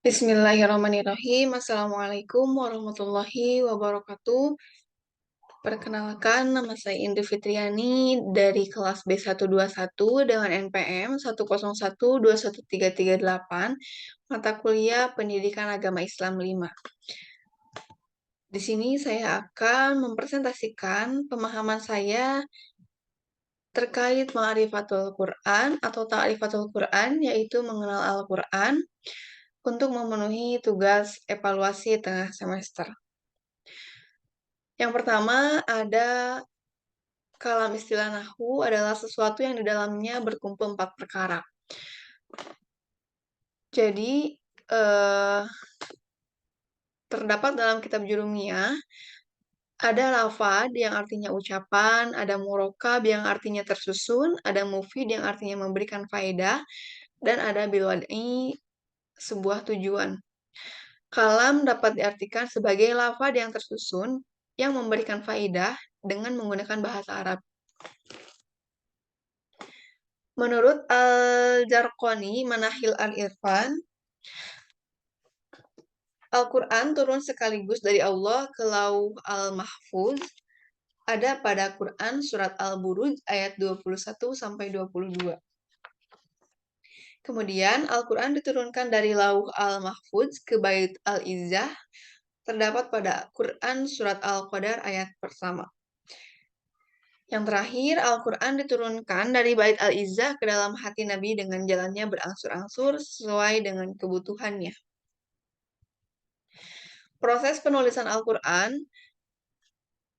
Bismillahirrahmanirrahim. Assalamualaikum warahmatullahi wabarakatuh. Perkenalkan, nama saya Indri Fitriani dari kelas B121 dengan NPM 101213338, mata kuliah Pendidikan Agama Islam 5. Di sini saya akan mempresentasikan pemahaman saya terkait ma'rifatul Quran atau ta'rifatul Quran, yaitu mengenal Al-Quran untuk memenuhi tugas evaluasi tengah semester. Yang pertama ada kalam istilah nahwu adalah sesuatu yang di dalamnya berkumpul 4 perkara. Jadi terdapat dalam kitab Jurumiyah ada lafadz yang artinya ucapan, ada murokab yang artinya tersusun, ada mufid yang artinya memberikan faedah, dan ada bilwad'i sebuah tujuan. Kalam dapat diartikan sebagai lafadz yang tersusun yang memberikan faedah dengan menggunakan bahasa Arab. Menurut Al-Jarqoni, Manahil Al-Irfan, Al-Quran turun sekaligus dari Allah ke Lauh Al-Mahfuz. Ada pada Quran surat Al-Buruj ayat 21-22. Kemudian Al-Quran diturunkan dari Lauh Al-Mahfuz ke Bait Al-Izzah. Terdapat pada Quran surat Al-Qadar ayat pertama. Yang terakhir, Al-Quran diturunkan dari Bait Al-Izzah ke dalam hati Nabi dengan jalannya berangsur-angsur sesuai dengan kebutuhannya. Proses penulisan Al-Quran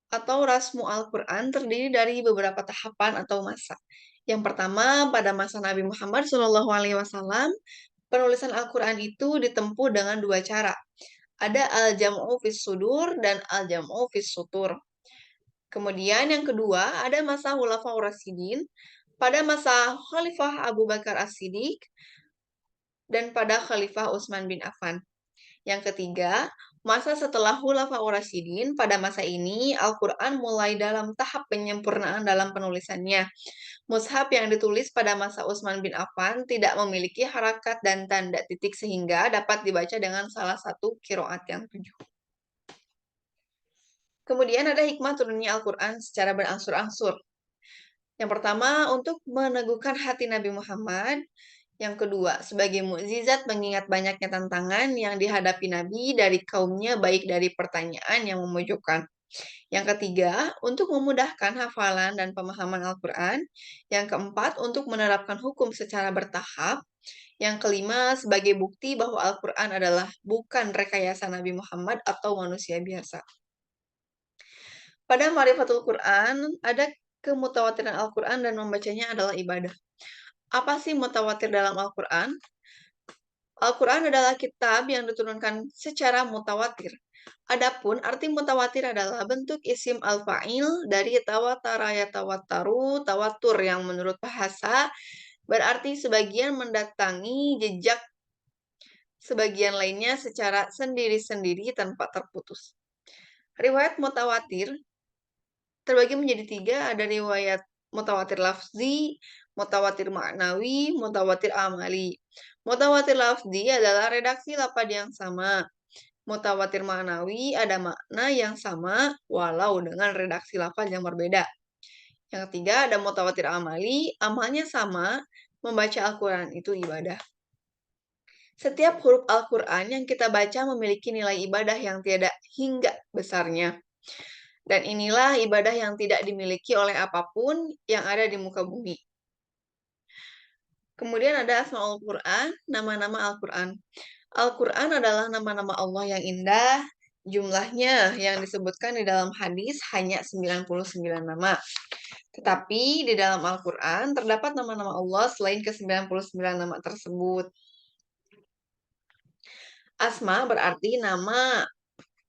atau rasmu Al-Quran terdiri dari beberapa tahapan atau masa. Yang pertama, pada masa Nabi Muhammad SAW, penulisan Al-Quran itu ditempuh dengan dua cara. Ada al-jam'u fis sudur dan al-jam'u fis sutur. Kemudian yang kedua, ada masa Khulafaur Rasyidin, pada masa Khalifah Abu Bakar As-Siddiq, dan pada Khalifah Utsman bin Affan. Yang ketiga, masa setelah Khulafaur Rasyidin, pada masa ini Al-Quran mulai dalam tahap penyempurnaan dalam penulisannya. Mushaf yang ditulis pada masa Utsman bin Affan tidak memiliki harakat dan tanda titik sehingga dapat dibaca dengan salah satu qiraat yang 7. Kemudian ada hikmah turunnya Al-Quran secara berangsur-angsur. Yang pertama, untuk meneguhkan hati Nabi Muhammad. Yang kedua, sebagai mukjizat mengingat banyaknya tantangan yang dihadapi Nabi dari kaumnya, baik dari pertanyaan yang memojokkan. Yang ketiga, untuk memudahkan hafalan dan pemahaman Al-Quran. Yang keempat, untuk menerapkan hukum secara bertahap. Yang kelima, sebagai bukti bahwa Al-Quran adalah bukan rekayasa Nabi Muhammad atau manusia biasa. Pada Ma'rifatul Quran, ada kemutawatiran Al-Quran dan membacanya adalah ibadah. Apa sih mutawatir dalam Al-Quran? Al-Quran adalah kitab yang diturunkan secara mutawatir. Adapun arti mutawatir adalah bentuk isim al-fa'il dari tawatara yatawattaru, tawatur yang menurut bahasa berarti sebagian mendatangi jejak sebagian lainnya secara sendiri-sendiri tanpa terputus. Riwayat mutawatir terbagi menjadi 3, ada riwayat mutawatir lafzi, mutawatir maknawi, mutawatir amali. Mutawatir lafzi adalah redaksi lafaz yang sama. Mutawatir maknawi ada makna yang sama walau dengan redaksi lafaz yang berbeda. Yang ketiga ada mutawatir amali, amalnya sama, membaca Al-Quran itu ibadah. Setiap huruf Al-Quran yang kita baca memiliki nilai ibadah yang tiada hingga besarnya. Dan inilah ibadah yang tidak dimiliki oleh apapun yang ada di muka bumi. Kemudian ada Asmaul Quran, nama-nama Al-Quran. Al-Quran adalah nama-nama Allah yang indah. Jumlahnya yang disebutkan di dalam hadis hanya 99 nama. Tetapi di dalam Al-Quran terdapat nama-nama Allah selain ke-99 nama tersebut. Asma berarti nama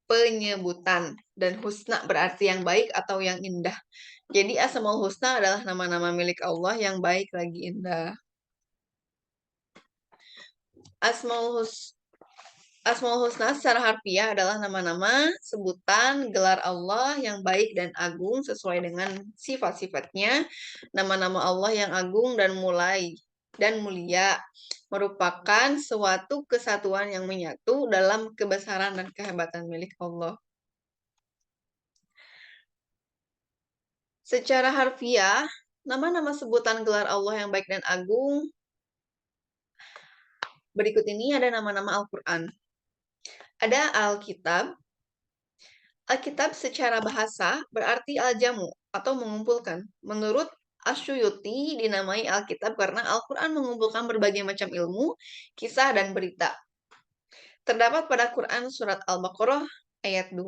penyebutan, dan husna berarti yang baik atau yang indah. Jadi Asmaul Husna adalah nama-nama milik Allah yang baik lagi indah. Asmaul Husna secara harfiah adalah nama-nama sebutan gelar Allah yang baik dan agung sesuai dengan sifat-sifatnya. Nama-nama Allah yang agung dan mulia merupakan suatu kesatuan yang menyatu dalam kebesaran dan kehebatan milik Allah. Secara harfiah, nama-nama sebutan gelar Allah yang baik dan agung berikut ini ada nama-nama Al-Quran. Ada Alkitab. Alkitab secara bahasa berarti al-jamu atau mengumpulkan. Menurut Asyuyuti dinamai Alkitab karena Al-Quran mengumpulkan berbagai macam ilmu, kisah, dan berita. Terdapat pada Quran surat Al-Baqarah ayat 2.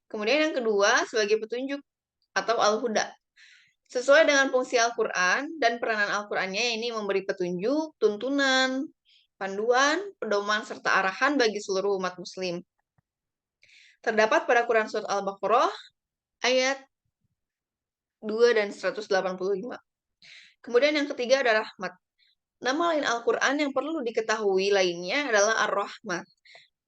Kemudian yang kedua sebagai petunjuk atau Al-Huda. Sesuai dengan fungsi Al-Quran dan peranan Al-Qurannya ini memberi petunjuk, tuntunan, panduan, pedoman, serta arahan bagi seluruh umat muslim. Terdapat pada Quran surat Al-Baqarah ayat 2 dan 185. Kemudian yang ketiga adalah rahmat. Nama lain Al-Quran yang perlu diketahui lainnya adalah Ar-Rahmat.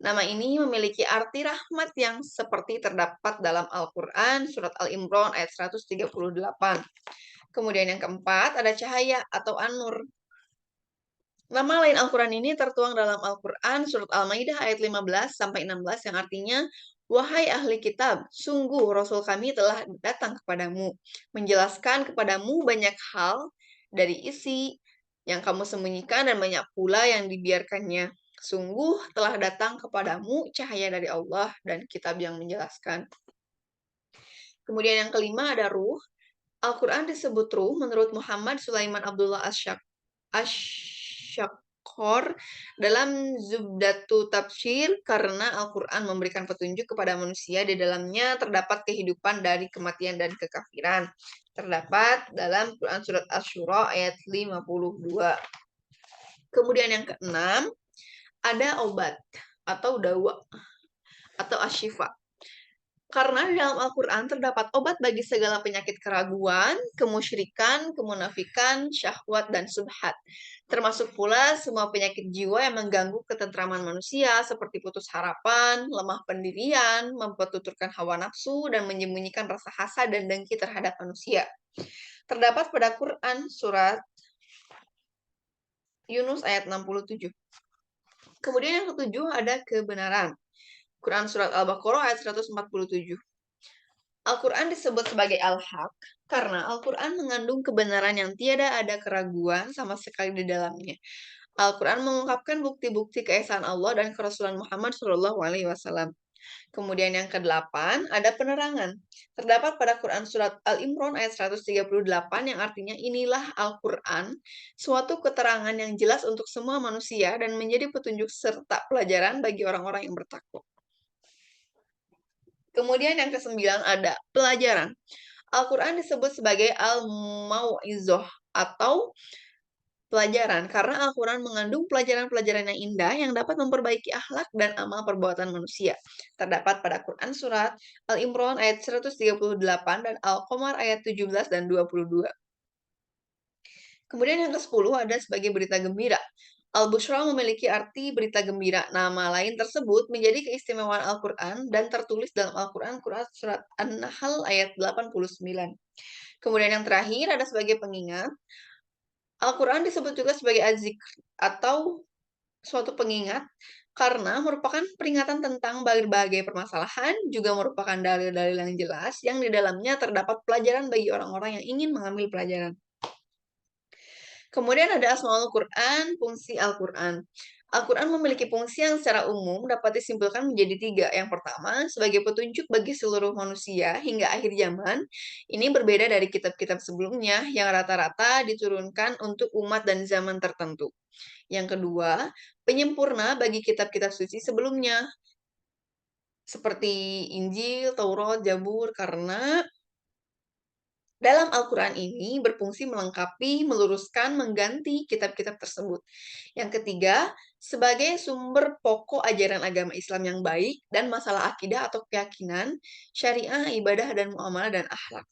Nama ini memiliki arti rahmat yang seperti terdapat dalam Al-Quran surat Al-Imran ayat 138. Kemudian yang keempat ada cahaya atau An-Nur. Nama lain Al-Quran ini tertuang dalam Al-Quran surat Al-Maidah ayat 15-16 yang artinya, wahai ahli kitab, sungguh Rasul kami telah datang kepadamu, menjelaskan kepadamu banyak hal dari isi yang kamu sembunyikan dan banyak pula yang dibiarkannya. Sungguh telah datang kepadamu cahaya dari Allah dan kitab yang menjelaskan. Kemudian yang kelima ada ruh. Al-Quran disebut ruh menurut Muhammad Sulaiman Abdullah Ash-Shakkor dalam Zubdatu Tafsir karena Al-Quran memberikan petunjuk kepada manusia di dalamnya terdapat kehidupan dari kematian dan kekafiran. Terdapat dalam Quran Surat Asy-Syura ayat 52. Kemudian yang keenam, ada obat atau dawa atau asyifa. Karena di dalam Al-Quran terdapat obat bagi segala penyakit keraguan, kemusyrikan, kemunafikan, syahwat, dan subhat. Termasuk pula semua penyakit jiwa yang mengganggu ketentraman manusia seperti putus harapan, lemah pendirian, mempertuturkan hawa nafsu, dan menyembunyikan rasa hasad dan dengki terhadap manusia. Terdapat pada Quran surat Yunus ayat 67. Kemudian yang ketujuh ada kebenaran. Quran surat Al-Baqarah ayat 147. Al-Quran disebut sebagai Al-Haq karena Al-Quran mengandung kebenaran yang tiada ada keraguan sama sekali di dalamnya. Al-Quran mengungkapkan bukti-bukti keesaan Allah dan kerasulan Muhammad SAW. Kemudian yang ke-8 ada penerangan. Terdapat pada Quran surat Al-Imran ayat 138 yang artinya inilah Al-Quran, suatu keterangan yang jelas untuk semua manusia dan menjadi petunjuk serta pelajaran bagi orang-orang yang bertakwa. Kemudian yang ke-9 ada pelajaran. Al-Quran disebut sebagai Al-Mau'izoh atau pelajaran karena Al-Quran mengandung pelajaran-pelajaran yang indah yang dapat memperbaiki akhlak dan amal perbuatan manusia. Terdapat pada Quran surat Al-Imran ayat 138 dan Al-Qamar ayat 17 dan 22. Kemudian yang ke-10 ada sebagai berita gembira. Al-Bushra memiliki arti berita gembira. Nama lain tersebut menjadi keistimewaan Al-Quran dan tertulis dalam Al-Quran surat An-Nahl ayat 89. Kemudian yang terakhir ada sebagai pengingat. Al-Quran disebut juga sebagai Az-Zikr atau suatu pengingat karena merupakan peringatan tentang berbagai permasalahan, juga merupakan dalil-dalil yang jelas yang di dalamnya terdapat pelajaran bagi orang-orang yang ingin mengambil pelajaran. Kemudian ada Asmaul Quran, fungsi Al-Quran. Al-Quran memiliki fungsi yang secara umum dapat disimpulkan menjadi 3. Yang pertama, sebagai petunjuk bagi seluruh manusia hingga akhir zaman. Ini berbeda dari kitab-kitab sebelumnya yang rata-rata diturunkan untuk umat dan zaman tertentu. Yang kedua, penyempurna bagi kitab-kitab suci sebelumnya. Seperti Injil, Taurat, Zabur, karena dalam Al-Quran ini berfungsi melengkapi, meluruskan, mengganti kitab-kitab tersebut. Yang ketiga, sebagai sumber pokok ajaran agama Islam yang baik dan masalah akidah atau keyakinan, syariah, ibadah, dan muamalah dan akhlak.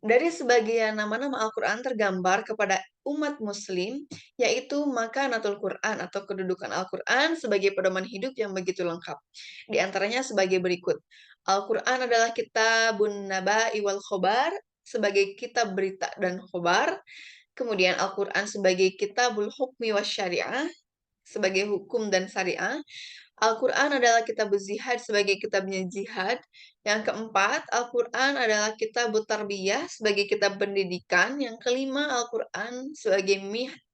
Dari sebagian nama-nama Al-Quran tergambar kepada umat muslim, yaitu Makanatul Quran atau kedudukan Al-Quran sebagai pedoman hidup yang begitu lengkap. Di antaranya sebagai berikut. Al-Quran adalah kitabun naba'i wal khobar, sebagai kitab berita dan khobar. Kemudian Al-Quran sebagai kitabul hukmi wasyariah, sebagai hukum dan syariah. Al-Quran adalah kitab jihad sebagai kitabnya jihad. Yang keempat, Al-Quran adalah kitab tarbiyah sebagai kitab pendidikan. Yang kelima, Al-Quran sebagai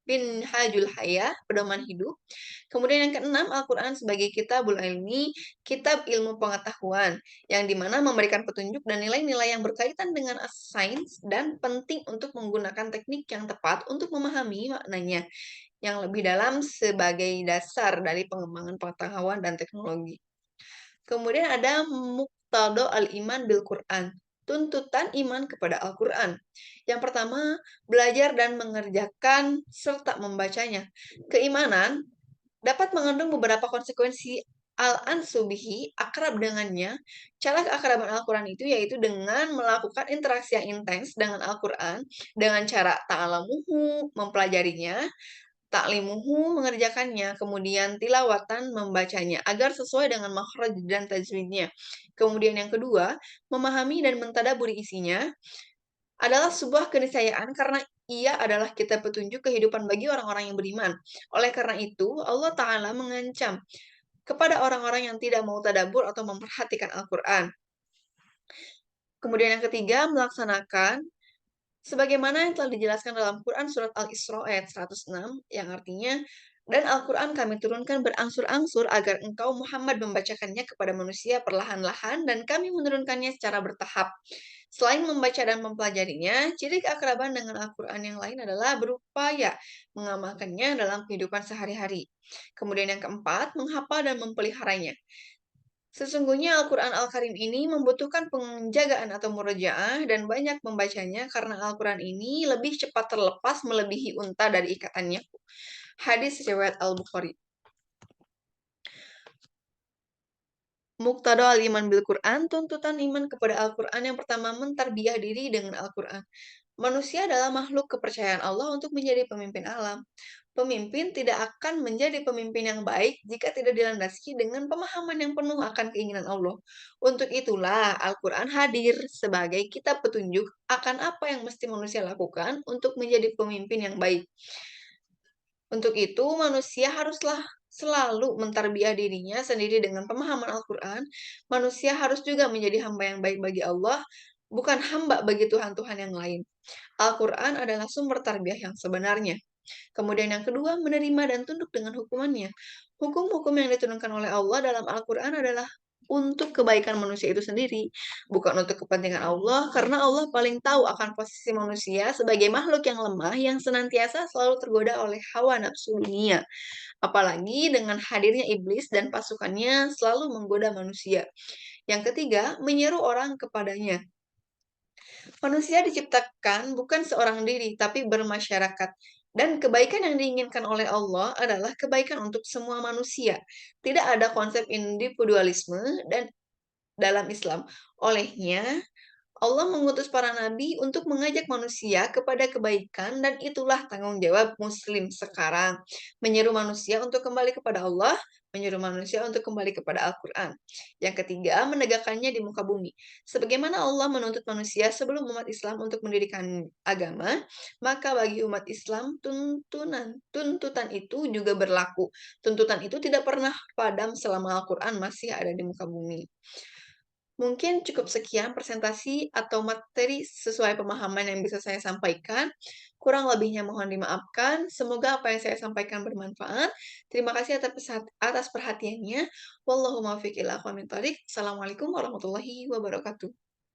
minhajul hayah, pedoman hidup. Kemudian yang keenam, Al-Quran sebagai kitabul ilmi, kitab ilmu pengetahuan, yang dimana memberikan petunjuk dan nilai-nilai yang berkaitan dengan sains dan penting untuk menggunakan teknik yang tepat untuk memahami maknanya yang lebih dalam sebagai dasar dari pengembangan pengetahuan dan teknologi. Kemudian ada muqtada al-iman bil Quran, tuntutan iman kepada Al-Quran. Yang pertama, belajar dan mengerjakan serta membacanya. Keimanan dapat mengandung beberapa konsekuensi al-ansubihi, akrab dengannya. Cara keakraban Al-Quran itu yaitu dengan melakukan interaksi yang intens dengan Al-Quran, dengan cara ta'alamuhu, mempelajarinya, taklimuhu mengerjakannya, kemudian tilawatan membacanya agar sesuai dengan makhraj dan tajwidnya. Kemudian yang kedua, memahami dan mentadaburi isinya adalah sebuah keniscayaan karena ia adalah kitab petunjuk kehidupan bagi orang-orang yang beriman. Oleh karena itu, Allah Ta'ala mengancam kepada orang-orang yang tidak mau tadabur atau memperhatikan Al-Quran. Kemudian yang ketiga, melaksanakan sebagaimana yang telah dijelaskan dalam Quran Surat Al-Isra ayat 106, yang artinya, dan Al-Quran kami turunkan berangsur-angsur agar engkau Muhammad membacakannya kepada manusia perlahan-lahan dan kami menurunkannya secara bertahap. Selain membaca dan mempelajarinya, ciri keakraban dengan Al-Quran yang lain adalah berupaya mengamalkannya dalam kehidupan sehari-hari. Kemudian yang keempat, menghafal dan mempeliharanya. Sesungguhnya Al-Quran Al-Karim ini membutuhkan penjagaan atau murojaah dan banyak membacanya karena Al-Quran ini lebih cepat terlepas melebihi unta dari ikatannya. Hadis riwayat Al-Bukhari. Muqtada al-iman bil Quran, tuntutan iman kepada Al-Quran yang pertama mentarbiyah diri dengan Al-Quran. Manusia adalah makhluk kepercayaan Allah untuk menjadi pemimpin alam. Pemimpin tidak akan menjadi pemimpin yang baik jika tidak dilandasi dengan pemahaman yang penuh akan keinginan Allah. Untuk itulah Al-Quran hadir sebagai kitab petunjuk akan apa yang mesti manusia lakukan untuk menjadi pemimpin yang baik. Untuk itu, manusia haruslah selalu mentarbiyah dirinya sendiri dengan pemahaman Al-Quran. Manusia harus juga menjadi hamba yang baik bagi Allah, bukan hamba bagi Tuhan-Tuhan yang lain. Al-Quran adalah sumber tarbiyah yang sebenarnya. Kemudian yang kedua, menerima dan tunduk dengan hukumannya. Hukum-hukum yang diturunkan oleh Allah dalam Al-Quran adalah untuk kebaikan manusia itu sendiri, bukan untuk kepentingan Allah, karena Allah paling tahu akan posisi manusia sebagai makhluk yang lemah yang senantiasa selalu tergoda oleh hawa nafsu dunia. Apalagi dengan hadirnya iblis dan pasukannya selalu menggoda manusia. Yang ketiga, menyeru orang kepadanya. Manusia diciptakan bukan seorang diri, tapi bermasyarakat. Dan kebaikan yang diinginkan oleh Allah adalah kebaikan untuk semua manusia. Tidak ada konsep individualisme dan dalam Islam. Olehnya, Allah mengutus para nabi untuk mengajak manusia kepada kebaikan dan itulah tanggung jawab muslim sekarang. Menyeru manusia untuk kembali kepada Allah, menyeru manusia untuk kembali kepada Al-Quran. Yang ketiga, menegakkannya di muka bumi. Sebagaimana Allah menuntut manusia sebelum umat Islam untuk mendirikan agama, maka bagi umat Islam tuntutan itu juga berlaku. Tuntutan itu tidak pernah padam selama Al-Quran masih ada di muka bumi. Mungkin cukup sekian presentasi atau materi sesuai pemahaman yang bisa saya sampaikan. Kurang lebihnya mohon dimaafkan. Semoga apa yang saya sampaikan bermanfaat. Terima kasih atas perhatiannya. Wallahumma fiqh ila aqwamit thoriq. Assalamualaikum warahmatullahi wabarakatuh.